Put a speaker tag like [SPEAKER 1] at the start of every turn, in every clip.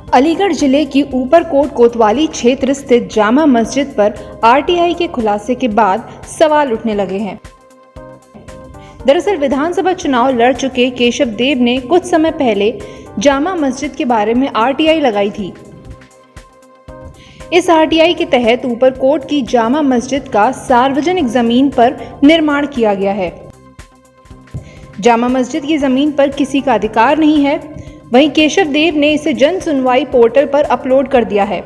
[SPEAKER 1] अलीगढ़ जिले की ऊपरकोट कोतवाली क्षेत्र स्थित जामा मस्जिद पर आरटीआई के खुलासे के बाद सवाल उठने लगे हैं। दरअसल विधानसभा चुनाव लड़ चुके केशव देव ने कुछ समय पहले जामा मस्जिद के बारे में आरटीआई लगाई थी। इस आरटीआई के तहत ऊपरकोट की जामा मस्जिद का सार्वजनिक जमीन पर निर्माण किया गया है। जामा मस्जिद की जमीन पर किसी का अधिकार नहीं है। वहीं केशव देव ने इसे जन सुनवाई पोर्टल पर अपलोड कर दिया है,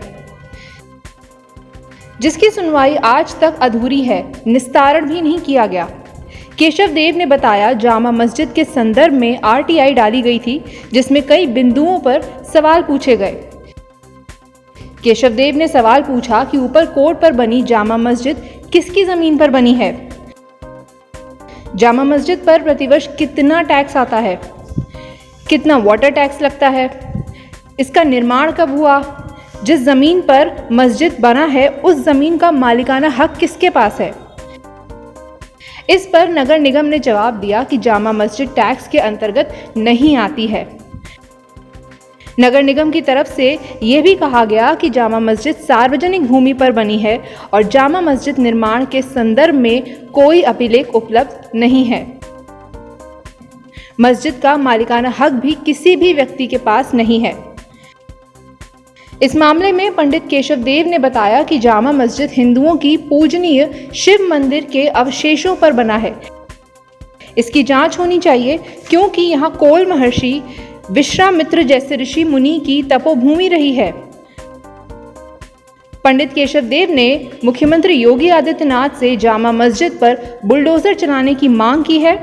[SPEAKER 1] जिसकी सुनवाई आज तक अधूरी है, निस्तारण भी नहीं किया गया। केशव देव ने बताया, जामा मस्जिद के संदर्भ में आरटीआई डाली गई थी, जिसमें कई बिंदुओं पर सवाल पूछे गए। केशव देव ने सवाल पूछा कि ऊपरकोट पर बनी जामा मस्जिद किसकी जमीन पर बनी है। जामा मस्जिद पर प्रतिवर्ष कितना टैक्स आता है, कितना वाटर टैक्स लगता है, इसका निर्माण कब हुआ, जिस जमीन पर मस्जिद बना है उस जमीन का मालिकाना हक किसके पास है। इस पर नगर निगम ने जवाब दिया कि जामा मस्जिद टैक्स के अंतर्गत नहीं आती है। नगर निगम की तरफ से यह भी कहा गया कि जामा मस्जिद सार्वजनिक भूमि पर बनी है और जामा मस्जिद निर्माण के संदर्भ में कोई अभिलेख उपलब्ध नहीं है। मस्जिद का मालिकाना हक भी किसी भी व्यक्ति के पास नहीं है। इस मामले में पंडित केशव देव ने बताया कि जामा मस्जिद हिंदुओं की पूजनीय शिव मंदिर के अवशेषों पर बना है। इसकी जांच होनी चाहिए, क्योंकि यहाँ कोल महर्षि विश्वामित्र जैसे ऋषि मुनि की तपोभूमि रही है। पंडित केशव देव ने मुख्यमंत्री योगी आदित्यनाथ से जामा मस्जिद पर बुलडोजर चलाने की मांग की है।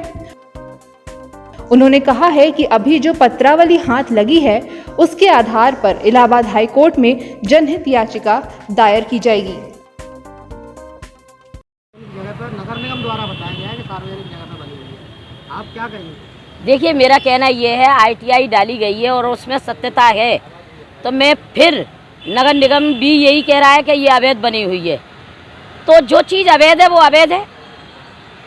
[SPEAKER 1] उन्होंने कहा है कि अभी जो पत्रावली हाथ लगी है, उसके आधार पर इलाहाबाद हाईकोर्ट में जनहित याचिका दायर की जाएगी।
[SPEAKER 2] जगह पर नगर निगम द्वारा बताया गया है कि सार्वजनिक जगह पर बनी हुई है, आप क्या करेंगे?
[SPEAKER 3] देखिए, मेरा कहना ये है, आरटीआई डाली गई है और उसमें सत्यता है, तो मैं फिर नगर निगम भी यही कह रहा है कि ये अवैध बनी हुई है। तो जो चीज़ अवैध है वो अवैध है।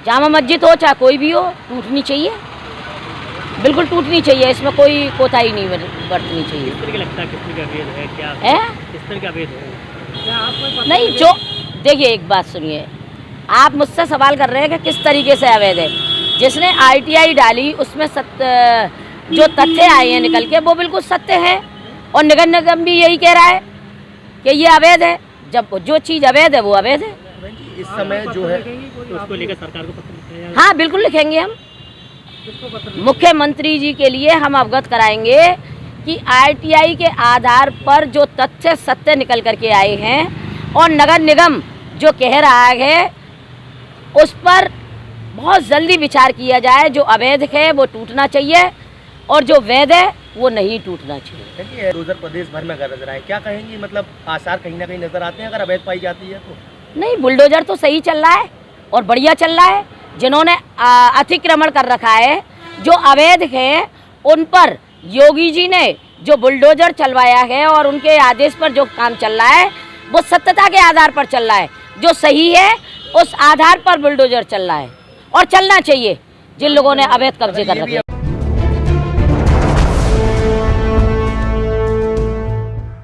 [SPEAKER 3] जामा मस्जिद हो चाहे कोई भी हो, टूटनी चाहिए, बिल्कुल टूटनी चाहिए, इसमें कोई कोताही नहीं बरतनी चाहिए।
[SPEAKER 4] किस तरह का लगता है, किस तरह का अवैध है, क्या
[SPEAKER 3] है?
[SPEAKER 4] किस तरह का अवैध है?
[SPEAKER 2] क्या आपको
[SPEAKER 3] नहीं, जो देखिए, एक बात सुनिए, आप मुझसे सवाल कर रहे हैं कि किस तरीके से अवैध है। जिसने आरटीआई डाली उसमें जो तथ्य आए हैं निकल के, वो बिल्कुल सत्य है और नगर निगम भी यही कह रहा है कि ये अवैध है। जब जो चीज़ अवैध है वो अवैध है।
[SPEAKER 2] इस समय जो है
[SPEAKER 4] तो उसको लेकर सरकार को पत्र लिखा है?
[SPEAKER 3] हाँ, बिल्कुल लिखेंगे हम। मुख्यमंत्री जी के लिए हम अवगत कराएंगे कि आरटीआई के आधार पर जो तथ्य सत्य निकल करके आए हैं और नगर निगम जो कह रहा है उस पर बहुत जल्दी विचार किया जाए। जो अवैध है वो टूटना चाहिए और जो वैध है वो नहीं टूटना चाहिए।
[SPEAKER 2] देखिए, बुलडोजर प्रदेश भर में नजर आए, क्या कहेंगी? मतलब आसार कहीं ना कहीं नजर आते हैं अगर अवैध पाई जाती है तो?
[SPEAKER 3] नहीं, बुलडोजर तो सही चल रहा है और बढ़िया चल रहा है। जिन्होंने अतिक्रमण कर रखा है, जो अवैध है, उन पर योगी जी ने जो बुलडोजर चलवाया है और उनके आदेश पर जो काम चल रहा है वो सत्यता के आधार पर चल रहा है। जो सही है उस आधार पर बुलडोजर चल रहा है और चलना चाहिए। जिन लोगों ने अवैध कब्जे कर रखे हैं।